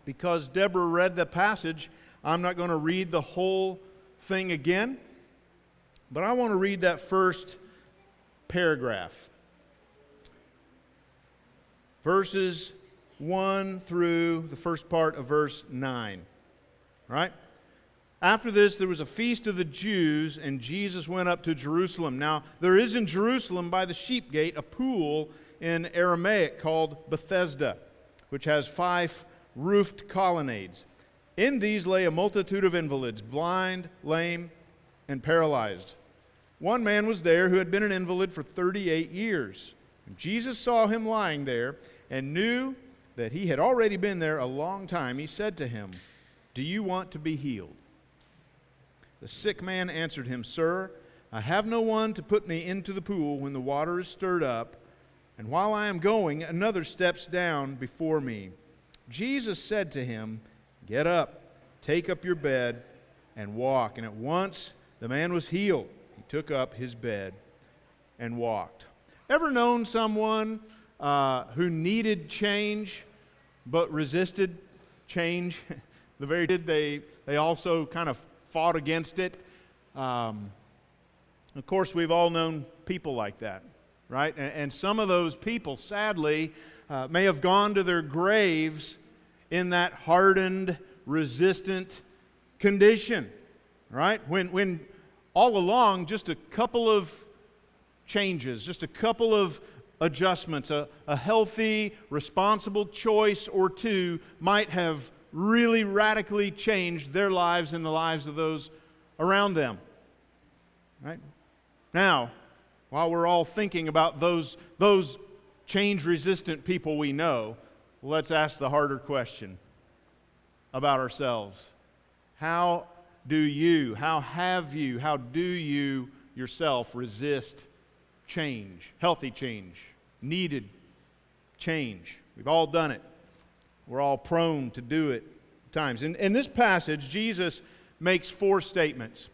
because Deborah read the passage, I'm not going to read the whole thing again, but I want to read that first paragraph. Verses 1 through the first part of verse 9. All right? After this, there was a feast of the Jews, and Jesus went up to Jerusalem. Now, there is in Jerusalem by the sheep gate a pool in Aramaic called Bethesda, which has 5 roofed colonnades. In these lay a multitude of invalids, blind, lame, and paralyzed. One man was there who had been an invalid for 38 years. And Jesus saw him lying there and knew that he had already been there a long time. He said to him, "Do you want to be healed?" The sick man answered him, "Sir, I have no one to put me into the pool when the water is stirred up, and while I am going, another steps down before me." Jesus said to him, "Get up, take up your bed, and walk." And at once the man was healed. He took up his bed and walked. Ever known someone who needed change but resisted change? They also kind of fought against it. Of course, we've all known people like that, right? And some of those people, sadly, may have gone to their graves in that hardened, resistant condition, right? When all along, just a couple of changes, just a couple of adjustments, a healthy, responsible choice or two might have really radically changed their lives and the lives of those around them. Right? Now, while we're all thinking about those change-resistant people we know, let's ask the harder question about ourselves. How do you yourself resist change, healthy change, needed change? We've all done it. We're all prone to do it at times. In this passage, Jesus makes 4 statements.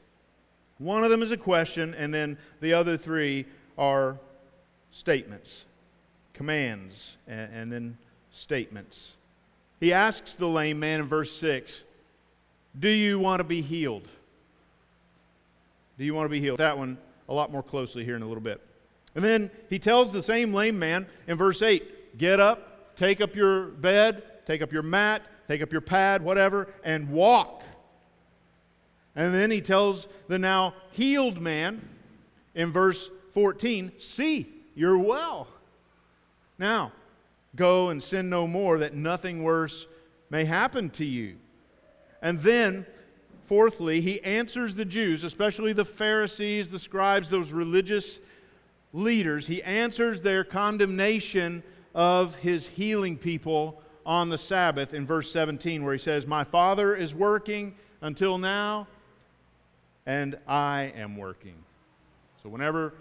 One of them is a question, and then the other 3 are statements, commands, and then statements. He asks the lame man in verse 6, "Do you want to be healed?" Do you want to be healed? That one a lot more closely here in a little bit. And then he tells the same lame man in verse 8, "Get up, take up your bed, take up your mat, take up your pad, whatever, and walk." And then he tells the now healed man in verse 14, "See, you're well. Now, go and sin no more, that nothing worse may happen to you." And then, fourthly, he answers the Jews, especially the Pharisees, the scribes, those religious leaders. He answers their condemnation of his healing people on the Sabbath in verse 17, where he says, "My Father is working until now, and I am working." So whenever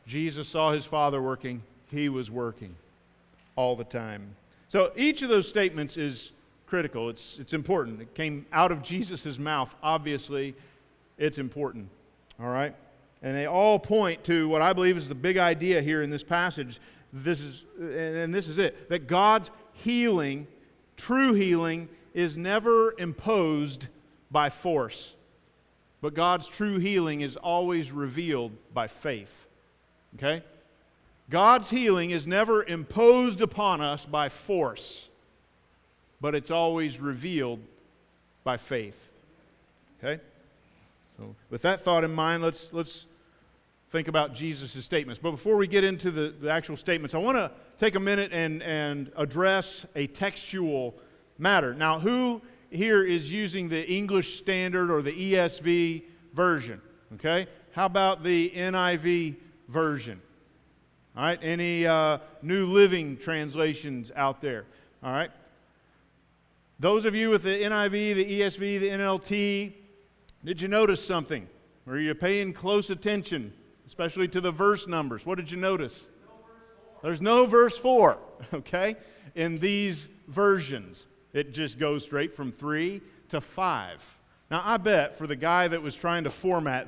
Jesus saw his Father working, he was working all the time. So each of those statements is critical. It's important. It came out of Jesus' mouth. Obviously, it's important. All right? And they all point to what I believe is the big idea here in this passage. This is it. That God's healing, true healing, is never imposed by force. But God's true healing is always revealed by faith. Okay? God's healing is never imposed upon us by force, but it's always revealed by faith. Okay? So with that thought in mind, let's think about Jesus' statements. But before we get into the actual statements, I want to take a minute and address a textual matter. Now, who here is using the English Standard or the ESV version? Okay? How about the NIV version? All right? Any New Living translations out there? All right? Those of you with the NIV, the ESV, the NLT, did you notice something? Were you paying close attention, especially to the verse numbers? What did you notice? There's no verse 4, okay, in these versions. It just goes straight from 3 to 5. Now, I bet for the guy that was trying to format